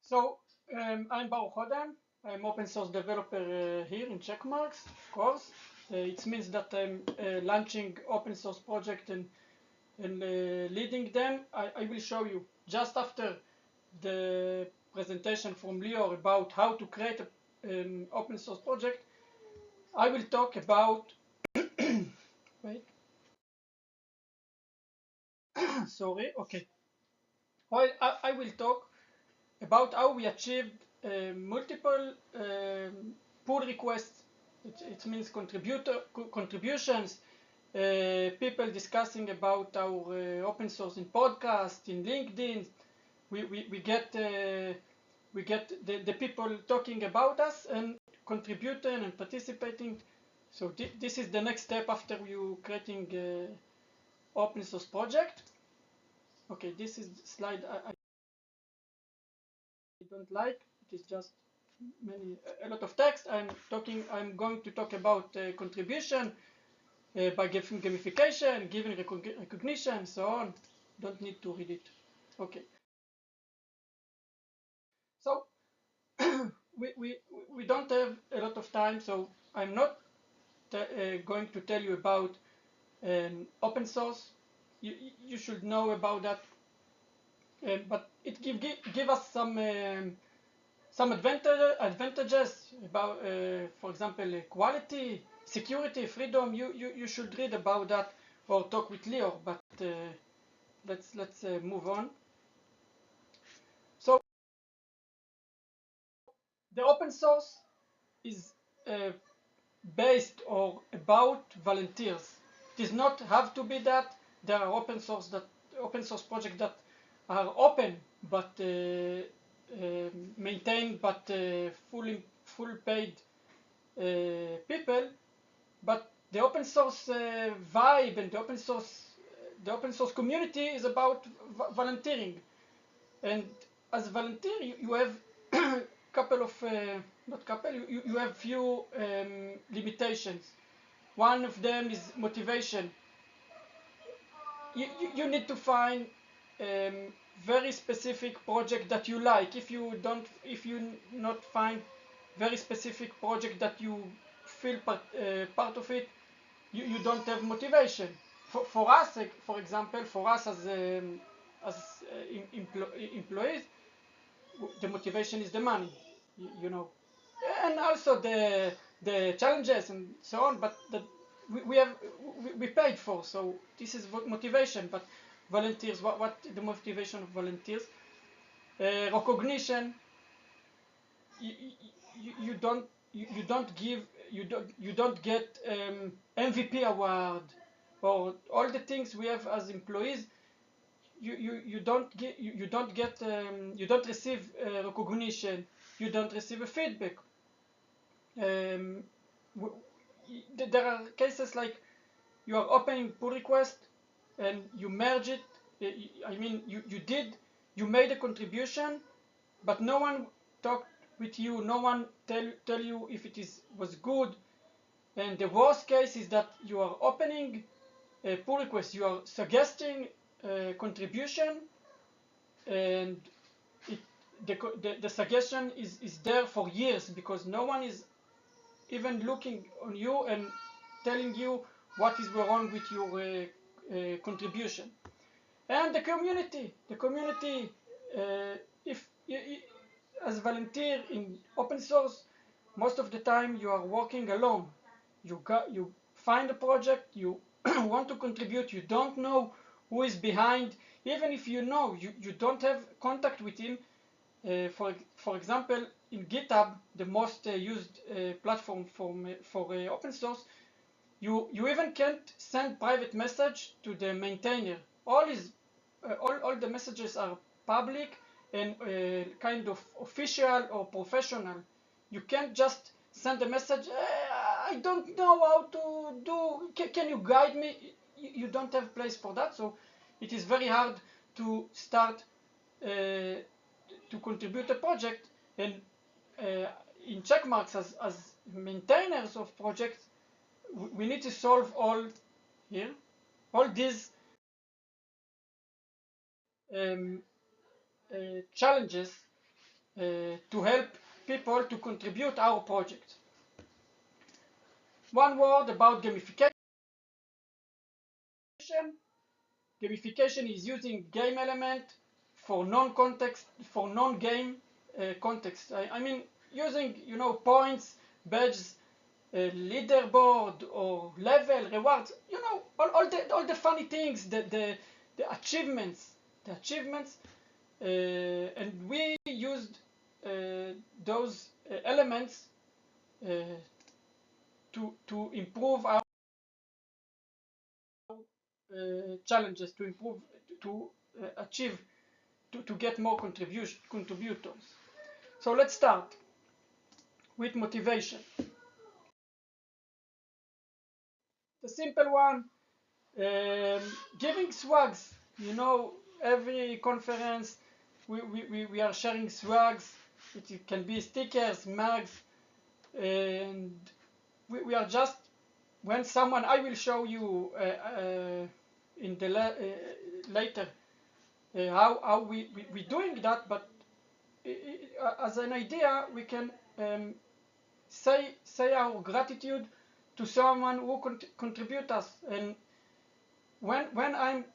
So I'm Odem. I'm open source developer here in Checkmarks, of course. It means that I'm launching open source project and leading them. I will show you just after the presentation from Lior about how to create an open source project. I will talk about wait sorry, okay. Well, I will talk about how we achieved multiple pull requests. It means contributions, people discussing about our open source in podcast, in LinkedIn. We get the people talking about us and contributing and participating. So this is the next step after you creating open source project. Okay, this is the slide I don't like. It is just a lot of text. I'm going to talk about contribution by giving gamification, giving recognition, so on. Don't need to read it. Okay. So we don't have a lot of time, so I'm not going to tell you about open source. You should know about that, but it give us some advantages about, for example, quality, security, freedom. You should read about that or talk with Leo. But let's move on. So the open source is based or about volunteers. It does not have to be that. There are open source projects that are open but maintained but full paid people. But the open source vibe and the open source community is about volunteering. And as a volunteer, you have couple of not couple. You have few limitations. One of them is motivation. You need to find very specific project that you like. If you not find very specific project that you feel part of it, you don't have motivation. For us, like, for example, for us as employees, the motivation is the money, you know, and also the challenges and so on. But we paid for, so this is motivation. But volunteers, what the motivation of volunteers? Recognition. You don't get MVP award or all the things we have as employees. You don't receive recognition. You don't receive a feedback. There are cases like you are opening pull request and you merge it. I mean, you made a contribution, but no one talked with you. No one tell you if it was good. And the worst case is that you are opening a pull request. You are suggesting a contribution, and the suggestion is there for years because no one is even looking on you and telling you what is wrong with your contribution. And the community, if as volunteer in open source, most of the time you are working alone. You find a project, you want to contribute, you don't know who is behind. Even if you know, you don't have contact with him. For example, in GitHub, the most used platform for open source, you even can't send private message to the maintainer. All the messages are public and kind of official or professional. You can't just send a message, I don't know how to do, can you guide me? You don't have place for that, so it is very hard to start to contribute a project. And in Checkmarks, as maintainers of projects, we need to solve all these challenges to help people to contribute our project. One word about gamification. Gamification is using game element for non-game context. I mean, using points, badges, leaderboard or level rewards. All the funny things, the achievements, and we used those elements to improve our challenges, to improve, to achieve, to get more contributors. So let's start with motivation. The simple one, giving swags. Every conference we are sharing swags. It can be stickers, mugs, and we are just, when someone, I will show you in the later how we doing that, but as an idea we can say our gratitude to someone who contribute us. And when I'm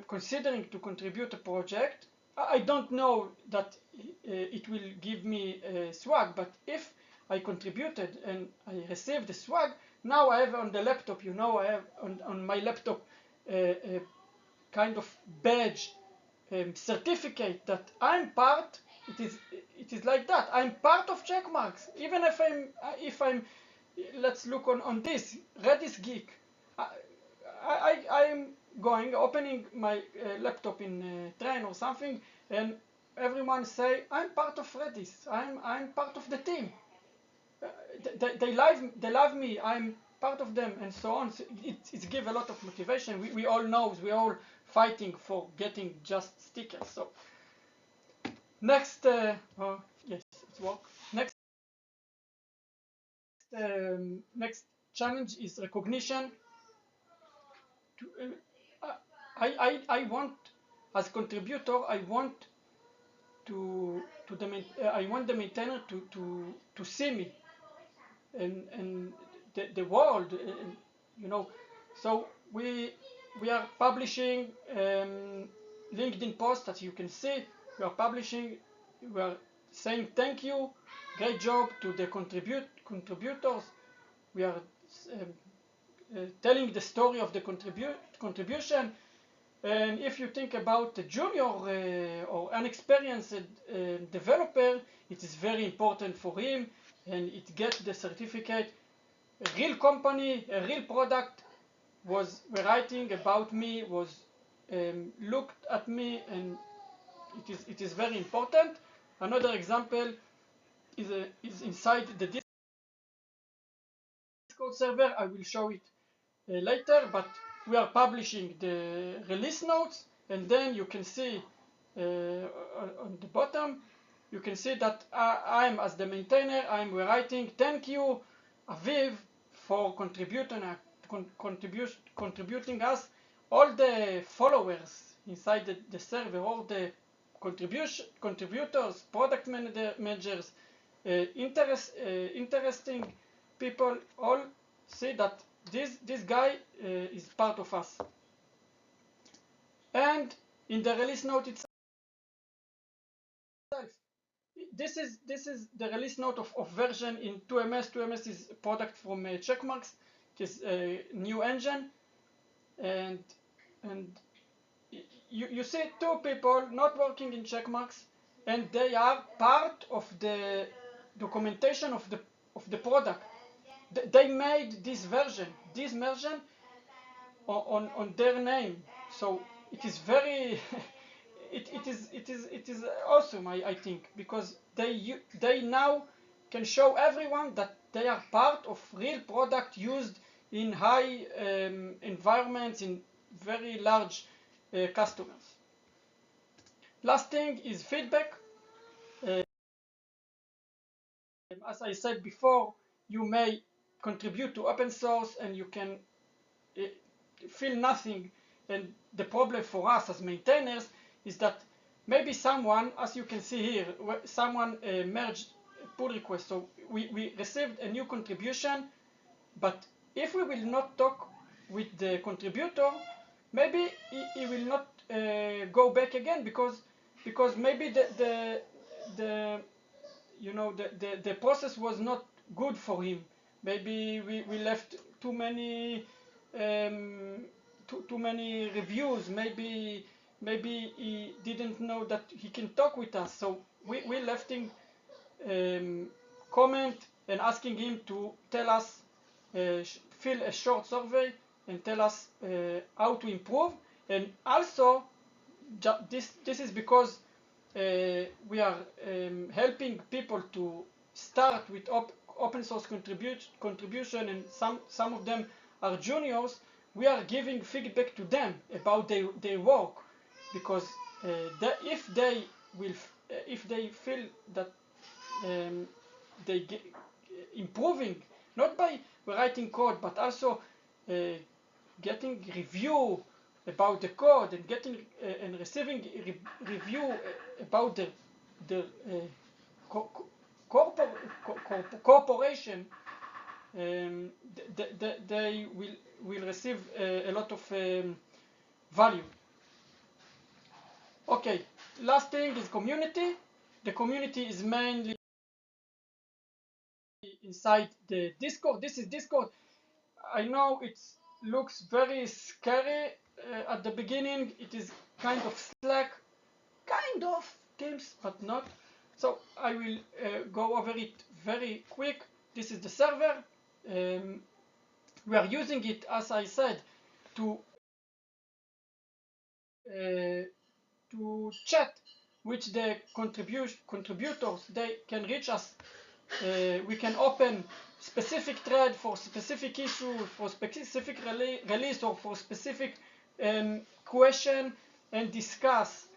considering to contribute a project, I don't know that it will give me swag, but if I contributed and I received the swag, now I have on the laptop, I have on my laptop a kind of badge, certificate that I'm part. It is like that. I'm part of Checkmarks. Even if I'm let's look on this Redis geek. I'm opening my laptop in a train or something, and everyone say I'm part of Redis. I'm part of the team. They love me. I'm part of them, and so on. So it gives a lot of motivation. We all know, we all fighting for getting just stickers. So next, yes, it's work. Next challenge is recognition. I want, as contributor, I want I want the maintainer to see me and the world, So we are publishing LinkedIn posts, as you can see. We are publishing. We are saying thank you, great job to the contributors. We are telling the story of the contribution. And if you think about a junior or inexperienced developer, it is very important for him, and it gets the certificate. A real company, a real product was writing about me, was looked at me, and it is very important. Another example is inside the Discord server. I will show it later, but we are publishing the release notes, and then you can see on the bottom, you can see that I'm, as the maintainer, I'm writing thank you Aviv for contributing us. All the followers inside the server, all the contributors, product managers, interesting people, all see that this guy is part of us. And in the release note itself, this is the release note of version in 2ms. 2ms is a product from Checkmarks. It is a new engine, and you see two people not working in Checkmarks, and they are part of the documentation of the product. They made this version on their name. So it is very it is awesome, I think, because they now can show everyone that they are part of real product used in high environments, in very large customers. Last thing is feedback. As I said before, you may contribute to open source and you can feel nothing. And the problem for us as maintainers is that maybe someone, as you can see here, someone merged pull request. So we received a new contribution, but if we will not talk with the contributor, maybe he will not go back again, because maybe the the process was not good for him. Maybe we left too many too many reviews. Maybe he didn't know that he can talk with us. So we left him comment and asking him to tell us, fill a short survey and tell us how to improve. And also, this is because we are helping people to start with open source contribution, and some of them are juniors. We are giving feedback to them about their work, because if they feel that they get improving, not by writing code, but also getting review about the code, and getting and receiving review about the corporation, they will receive a lot of value. Okay, last thing is community. The community is mainly inside the Discord. This is Discord. I know it looks very scary at the beginning. It is kind of Slack, kind of Teams, but not. So I will go over it very quick. This is the server. We are using it, as I said, to chat with the contributors. They can reach us. We can open specific thread for specific issue, for specific release, or for specific question, and discuss.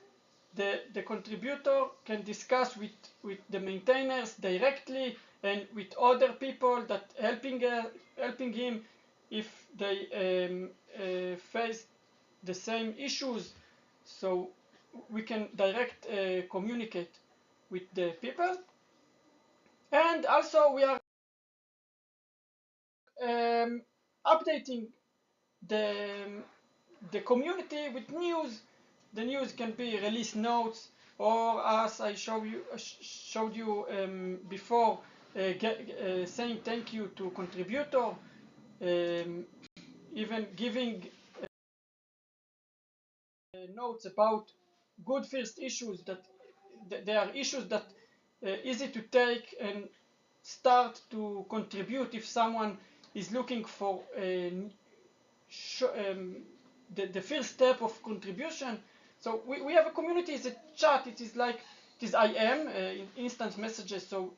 The contributor can discuss with the maintainers directly, and with other people that helping him if they face the same issues. So we can direct communicate with the people. And also we are updating the community with news. The news can be release notes, or as I showed you before, saying thank you to contributor, even giving notes about good first issues, that there are issues that easy to take and start to contribute if someone is looking for the first step of contribution. So we have a community. It's a chat. It is like it is IM in instant messages. So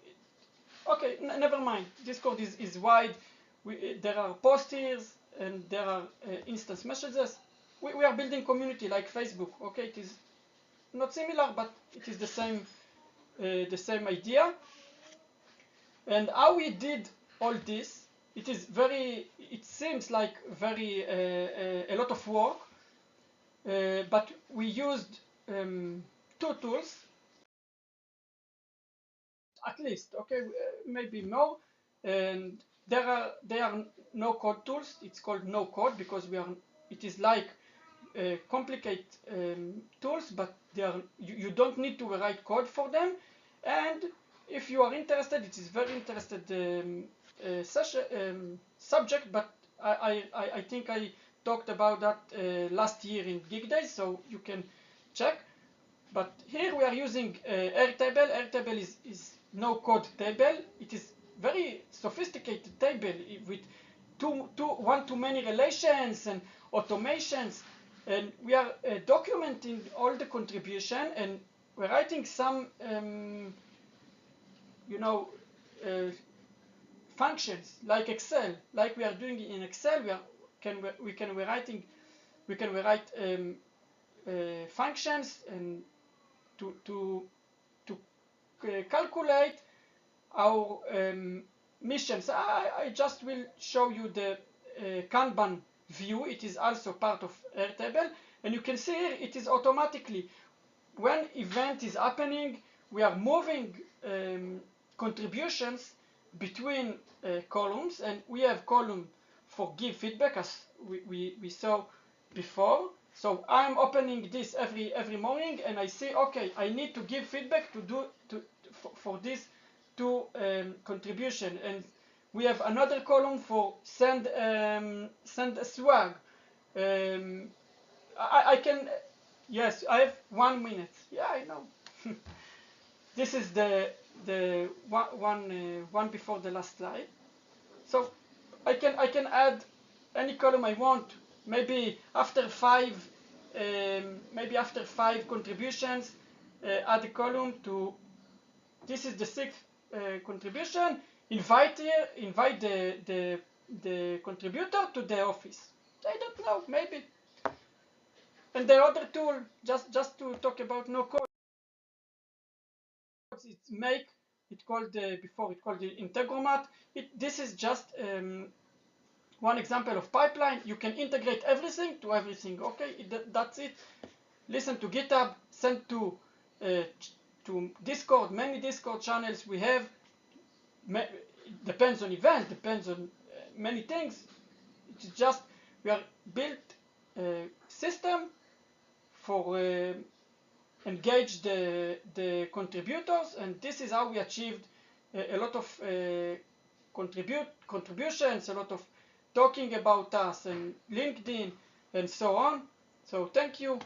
okay, never mind. Discord is wide. There are posts here and there are instance messages. We are building community like Facebook. Okay, it is not similar, but it is the same idea. And how we did all this, it seems like very a lot of work, but we used two tools, at least. Okay, maybe more. And they are no code tools. It's called no code because it is like complicated tools, but you don't need to write code for them. And if you are interested, it is very interested subject, but I think I talked about that last year in Geek Days, so you can check. But here we are using Airtable. Airtable is no code table. It is very sophisticated table with one-to-many relations and automations, and we are documenting all the contribution, and we're writing some functions like Excel, like we are doing in Excel. We can write functions and to calculate our missions. I just will show you the Kanban view. It is also part of Airtable, and you can see here it is automatically when event is happening, we are moving contributions between columns, and we have column for give feedback, as we saw before. So I'm opening this every morning, and I say, okay, I need to give feedback for this two contribution, and we have another column for send a swag. I can, yes, I have 1 minute. Yeah, I know. This is the one before the last slide. So I can add any column I want. Maybe after five contributions, add a column to. This is the sixth contribution. Invite the contributor to the office. I don't know, maybe. And the other tool, just to talk about no code, it's make. It called before it called the Integromat. This is just one example of pipeline. You can integrate everything to everything. Okay, that's it. Listen to GitHub, send to Discord. Many Discord channels we have. Depends on event, depends on many things. It's just we are built system for engage the contributors, and this is how we achieved a lot of contributions, a lot of talking about us and LinkedIn and so on. So thank you.